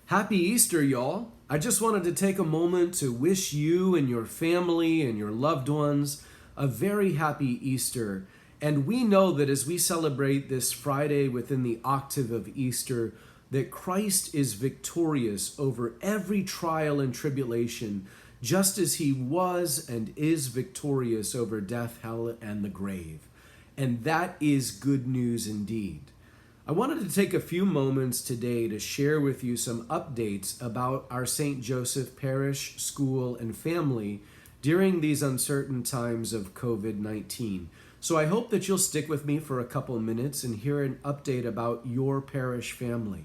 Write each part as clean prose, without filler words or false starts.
Happy Easter, y'all. I just wanted to take a moment to wish you and your family and your loved ones a very happy Easter. And we know that as we celebrate this Friday within the octave of Easter, that Christ is victorious over every trial and tribulation, just as he was and is victorious over death, hell, and the grave. And that is good news indeed. I wanted to take a few moments today to share with you some updates about our St. Joseph Parish, school, and family during these uncertain times of COVID-19. So I hope that you'll stick with me for a couple minutes and hear an update about your parish family.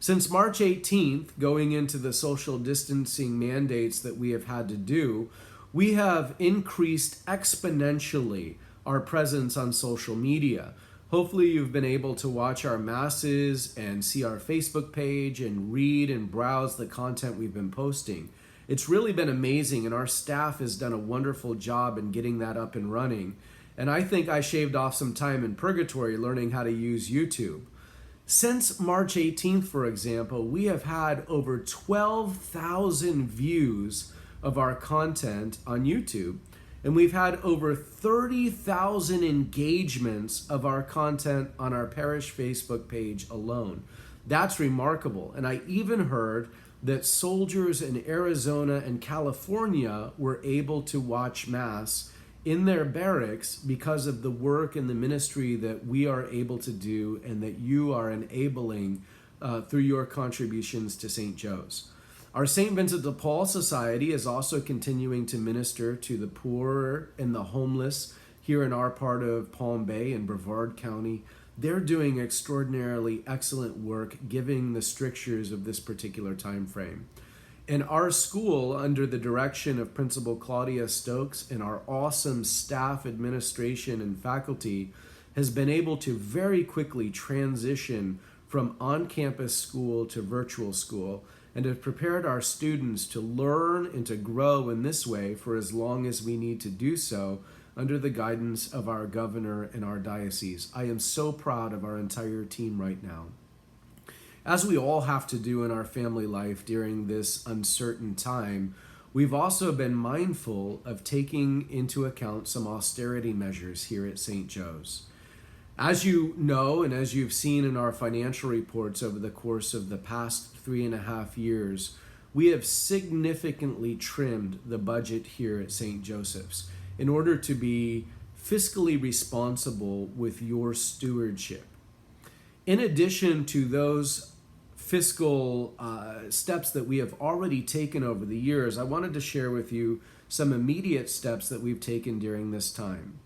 Since March 18th, going into the social distancing mandates that we have had to do, we have increased exponentially our presence on social media. Hopefully you've been able to watch our masses and see our Facebook page and read and browse the content we've been posting. It's really been amazing, and our staff has done a wonderful job in getting that up and running. And I think I shaved off some time in purgatory learning how to use YouTube. Since March 18th, for example, we have had over 12,000 views of our content on YouTube. And we've had over 30,000 engagements of our content on our parish Facebook page alone. That's remarkable. And I even heard that soldiers in Arizona and California were able to watch Mass in their barracks because of the work and the ministry that we are able to do and that you are enabling through your contributions to St. Joe's. Our St. Vincent de Paul Society is also continuing to minister to the poor and the homeless here in our part of Palm Bay and Brevard County. They're doing extraordinarily excellent work given the strictures of this particular time frame. And our school, under the direction of Principal Claudia Stokes and our awesome staff, administration, and faculty, has been able to very quickly transition from on-campus school to virtual school, and have prepared our students to learn and to grow in this way for as long as we need to do so under the guidance of our governor and our diocese. I am so proud of our entire team right now. As we all have to do in our family life during this uncertain time, we've also been mindful of taking into account some austerity measures here at St. Joe's. As you know, and as you've seen in our financial reports over the course of the past 3.5 years, we have significantly trimmed the budget here at St. Joseph's in order to be fiscally responsible with your stewardship. In addition to those fiscal steps that we have already taken over the years, I wanted to share with you some immediate steps that we've taken during this time.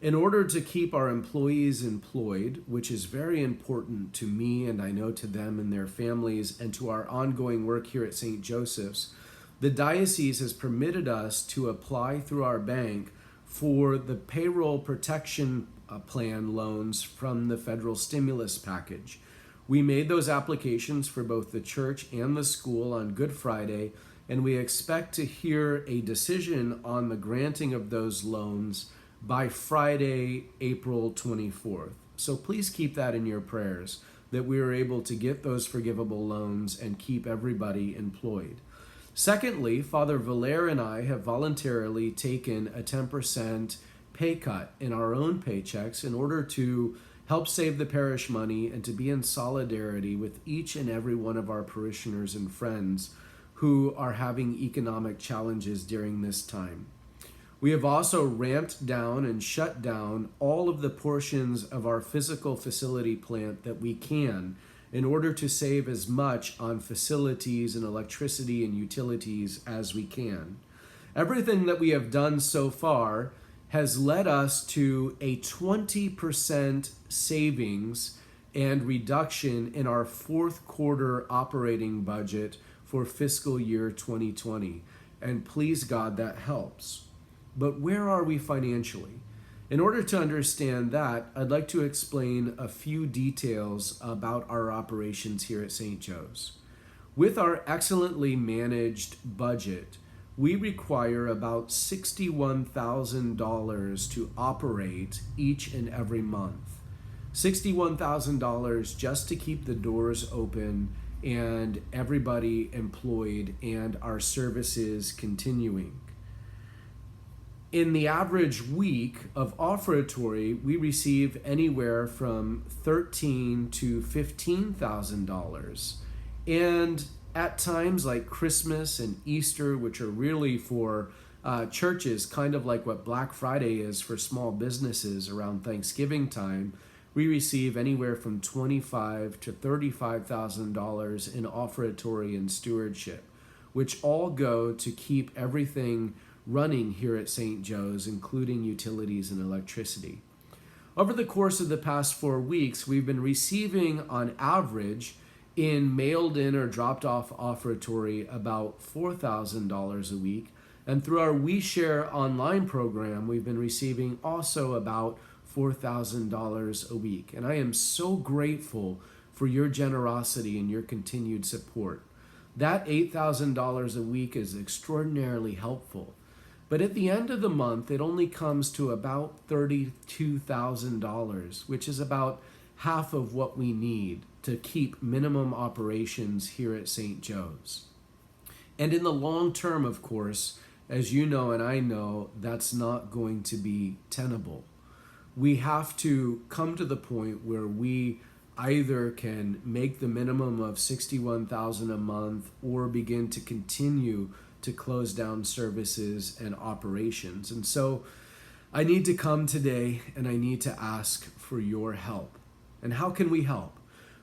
In order to keep our employees employed, which is very important to me and I know to them and their families and to our ongoing work here at St. Joseph's, the diocese has permitted us to apply through our bank for the payroll protection plan loans from the federal stimulus package. We made those applications for both the church and the school on Good Friday, and we expect to hear a decision on the granting of those loans by Friday, April 24th. So please keep that in your prayers, that we are able to get those forgivable loans and keep everybody employed. Secondly, Father Valere and I have voluntarily taken a 10% pay cut in our own paychecks in order to help save the parish money and to be in solidarity with each and every one of our parishioners and friends who are having economic challenges during this time. We have also ramped down and shut down all of the portions of our physical facility plant that we can in order to save as much on facilities and electricity and utilities as we can. Everything that we have done so far has led us to a 20% savings and reduction in our fourth quarter operating budget for fiscal year 2020. And please God, that helps. But where are we financially? In order to understand that, I'd like to explain a few details about our operations here at St. Joe's. With our excellently managed budget, we require about $61,000 to operate each and every month. $61,000 just to keep the doors open and everybody employed and our services continuing. In the average week of offertory, we receive anywhere from $13,000 to $15,000. And at times like Christmas and Easter, which are really for churches, kind of like what Black Friday is for small businesses around Thanksgiving time, we receive anywhere from $25,000 to $35,000 in offertory and stewardship, which all go to keep everything running here at St. Joe's, including utilities and electricity. Over the course of the past 4 weeks, we've been receiving on average in mailed in or dropped off offertory about $4,000 a week. And through our We Share online program, we've been receiving also about $4,000 a week. And I am so grateful for your generosity and your continued support. That $8,000 a week is extraordinarily helpful. But at the end of the month, it only comes to about $32,000, which is about half of what we need to keep minimum operations here at St. Joe's. And in the long term, of course, as you know and I know, that's not going to be tenable. We have to come to the point where we either can make the minimum of $61,000 a month or begin to continue to close down services and operations. And so I need to come today and I need to ask for your help. And how can we help?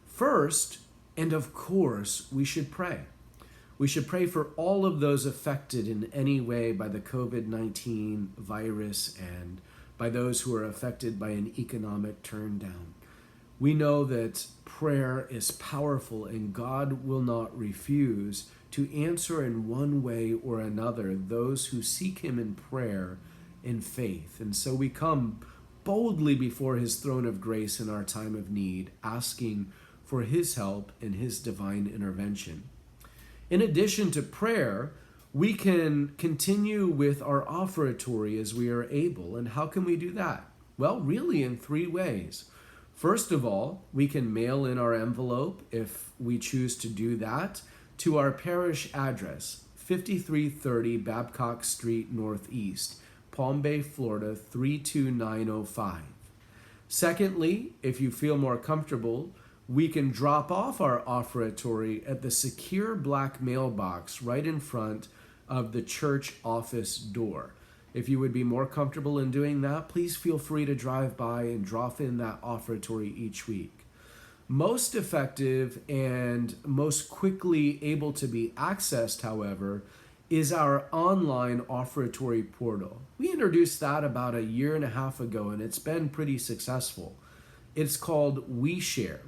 First, and of course, we should pray. We should pray for all of those affected in any way by the COVID-19 virus and by those who are affected by an economic turndown. We know that prayer is powerful and God will not refuse to answer in one way or another those who seek him in prayer in faith. And so we come boldly before his throne of grace in our time of need, asking for his help and his divine intervention. In addition to prayer, we can continue with our offertory as we are able. And how can we do that? Well, really in 3 ways. First of all, we can mail in our envelope if we choose to do that to our parish address, 5330 Babcock Street Northeast, Palm Bay, Florida, 32905. Secondly, if you feel more comfortable, we can drop off our offertory at the secure black mailbox right in front of the church office door. If you would be more comfortable in doing that, please feel free to drive by and drop in that offertory each week. Most effective and most quickly able to be accessed, however, is our online offertory portal. We introduced that about 1.5 years ago, and it's been pretty successful. It's called We Share.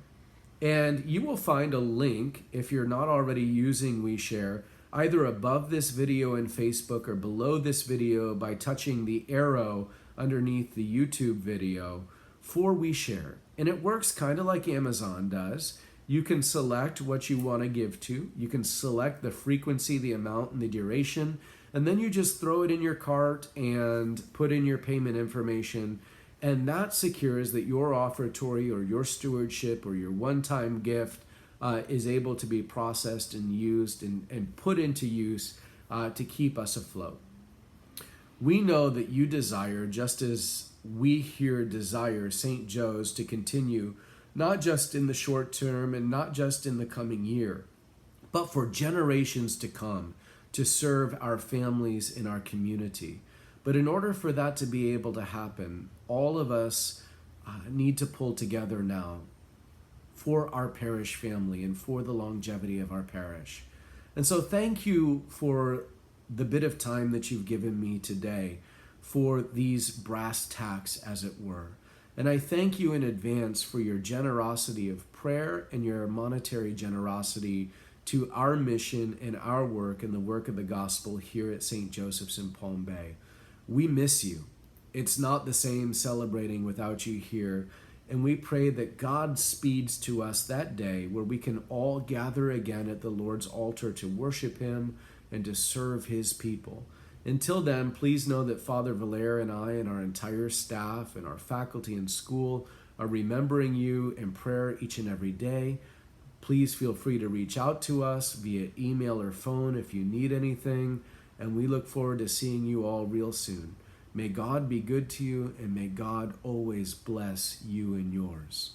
And you will find a link, if you're not already using We Share, either above this video in Facebook or below this video by touching the arrow underneath the YouTube video for We Share. And it works kind of like Amazon does. You can select what you want to give to. You can select the frequency, the amount, and the duration. And then you just throw it in your cart and put in your payment information. And that secures that your offertory or your stewardship or your one-time gift is able to be processed and used and put into use to keep us afloat. We know that you desire, just as we here desire, St. Joe's to continue, not just in the short term and not just in the coming year, but for generations to come, to serve our families in our community. But in order for that to be able to happen, all of us need to pull together now for our parish family and for the longevity of our parish. And so thank you for the bit of time that you've given me today for these brass tacks, as it were. And I thank you in advance for your generosity of prayer and your monetary generosity to our mission and our work and the work of the gospel here at St. Joseph's in Palm Bay. We miss you. It's not the same celebrating without you here. And we pray that God speeds to us that day where we can all gather again at the Lord's altar to worship him and to serve his people. Until then, please know that Father Valère and I and our entire staff and our faculty and school are remembering you in prayer each and every day. Please feel free to reach out to us via email or phone if you need anything, and we look forward to seeing you all real soon. May God be good to you, and may God always bless you and yours.